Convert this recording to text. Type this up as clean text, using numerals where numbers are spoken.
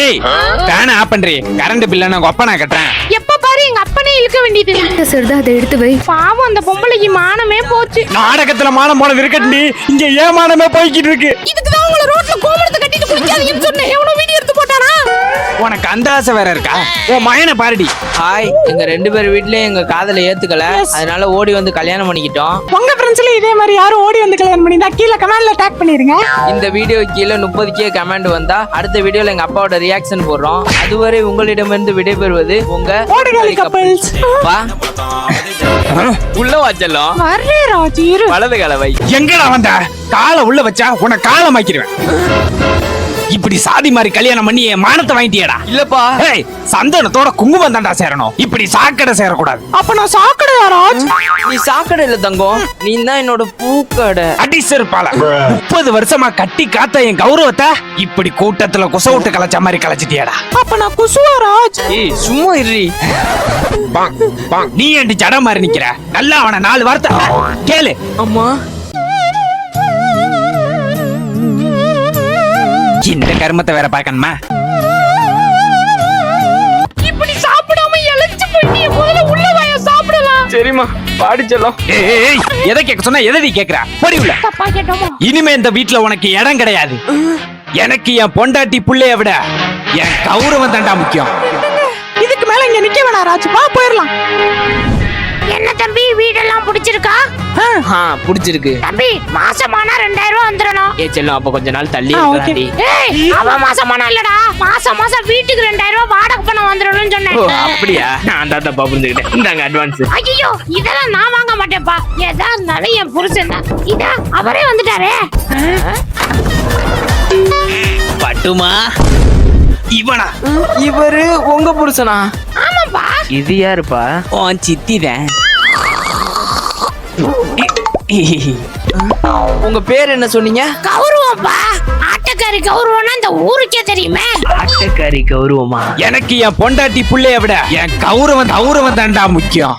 ஏய் fan of பண்றீ. Current பில்ல நான் ஒப்பனா கட்டறேன். எப்ப பாரு எங்க அப்பனே இழுக்க வேண்டியது. சரிதான், அதை எடுத்து வை. பாவம் அந்த பொம்பளைக்கு மானமே போச்சு. நாடகத்துல மானம் போனது இருக்கட்டி இங்க ஏமானமே போய்கிட்டு இருக்கு. இதுக்கு தான் உங்களை ரோட்ல கோமணத்தை கட்டிட்டு குளிக்காதீங்கன்னு சொன்னேன். எவனோ வீடியோ எடுத்து போட்டானா? உனக்கு அந்த ஆசை வேற இருக்கா? உன் மயனை பாருடி. ஹாய், எங்க 2 பேர் வீட்லயும் எங்க காதலை ஏத்துக்கல, அதனால ஓடி வந்து கல்யாணம் பண்ணிக்கிட்டோம். உங்க ஃப்ரெண்ட்ஸ்ல இதே மாதிரி யாரும் ஓடி வந்து கல்யாணம் பண்ணிருந்தா கீழே கமெண்ட்ல டாக் பண்ணிருங்க. இந்த வீடியோ கீழே 30K கமெண்ட் வந்தா அடுத்த வீடியோல எங்க அப்பாவோட ரியாக்ஷன் போடுறோம். அதுவரை உங்களிடமிருந்து விடைபெறுவது உங்க ஓடுகாலி கப்பல்ஸ். வா உள்ள வாச்சலாம். வரே ராஜி இரு. வலது கலவை எங்கடா வந்த? காலை உள்ள வச்சா உன காலமாக்கிடுவேன். இப்படி சாதி மாதிரி கல்யாணம் பண்ணி என் மானத்தை வாங்கிட்டியடா. இல்லப்பா. ஏய், சந்தனத்தோட குங்குமம் தாண்டா சேரணும். இப்படி சாக்கடை சேரக்கூடாது. அப்ப நான் சாக்கடையா ராஜ்? நீ சாக்கடை இல்ல தங்கம், நீ தான் என்னோட பூக்கடை. அடி செருப்பால 30 வருஷமா கட்டி காத்த என் கௌரவத்தை இப்படி கூட்டத்துல குச விட்டு கலைச்ச மாதிரி கலைச்சிட்டியாடா. அப்ப நான் குசுவா ராஜ்? ஏய் சும்மா இருறி. நீ ஏண்டி ஜட மாதிரி நிக்கிற? நல்லா அவன 4 வார்த்தை கேளு. அம்மா இந்த கர்மத்தை வேற பாக்கணுமா? இப்படி சாப்பிடாம எலச்சு போயிட்டு முதல்ல உள்ள வாய சாப்பிடலாம். சரிம்மா பாடிச்சலாம். ஏய், எதை கேட்க சொன்னா எதை கேக்குற? போடி உள்ள. தப்பா கேட்டோமா? இனிமே இந்த வீட்ல உனக்கு இடம் கிடையாது. எனக்கு என் பொண்டாட்டி புள்ளைய விட என் கௌரவம் தாண்டா முக்கியம். இதுக்கு மேல இங்க நிக்க வேணாம் ராஜ், வா போயிரலாம். என்ன தம்பி வீடெல்லாம் பிடிச்சிருக்கா? புடிச்சிருக்கு. தம்பி மாசமானா 2000 ரூபாய் வந்துடணும். ஏ செல்லம், அப்ப கொஞ்ச நாள் தள்ளி okay. இருக்கலாம்டி. ஏய், அவன் மாசமானா இல்லடா, மாசம் வீட்டுக்கு 2000 ரூபாய் வாடகை பணம் வந்துடணும்னு சொன்னேன். ஓ அப்படியா? நான் தான் தப்பா புரிஞ்சுக்கிட்டேன். இந்தாங்க அட்வான்ஸ். ஐயோ, இதெல்லாம் நான் வாங்க மாட்டேன்ப்பா. ஏதா இருந்தாலும் என் புருஷன் தான். இதா அவரே வந்துட்டாரே. பட்டுமா இவனா? இவரு உங்க புருஷனா? ஆமாப்பா. இது யாருப்பா? உன் சித்திதான். உங்க பேர் என்ன சொன்னீங்க? கௌரவம்ப்பா. ஆட்டக்காரி கௌரவம்னா இந்த ஊருக்கே தெரியுமே. ஆட்டக்காரி கௌரவமா? எனக்கு என் பொண்டாட்டி புள்ளைய விட என் கௌரவம் தாண்டா முக்கியம்.